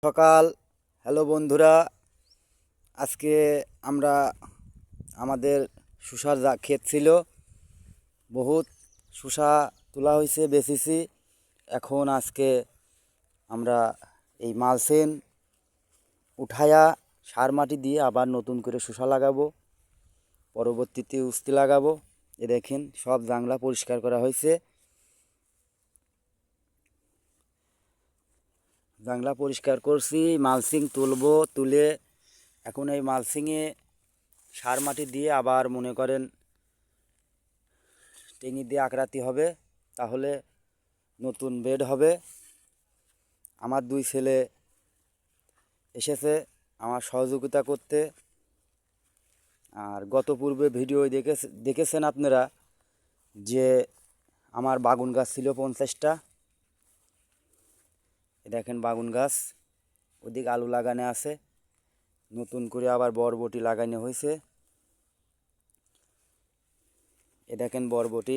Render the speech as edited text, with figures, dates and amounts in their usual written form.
সকাল। হ্যালো বন্ধুরা, আজকে আমরা আমাদের শসার ক্ষেত ছিল, বহুত শসা তোলা হয়েছে, বেচেছি। এখন আজকে আমরা এই মালসেন উঠায়া সার মাটি দিয়ে আবার নতুন করে শসা লাগাবো, পরবর্তীতে উস্তি লাগাবো। এ দেখেন সব জাংলা পরিষ্কার করা হয়েছে, জাংলা পরিষ্কার করছি, মালসিং তুলবো, তুলে এখন এই মালসিংয়ে সার মাটি দিয়ে আবার মনে করেন টেঙি দিয়ে আকরাতি হবে, তাহলে নতুন বেড হবে। আমার দুই ছেলে এসেছে আমার সহযোগিতা করতে। আর গত পূর্বে ভিডিও দেখেছেন আপনারা যে আমার বাগুন গাছ ছিল 50টা। দেখেন বাগুন গাছ, ওদিকে আলু লাগানো আছে, নতুন করে আবার বরবটি লাগানো হয়েছে। এ দেখেন বরবটি।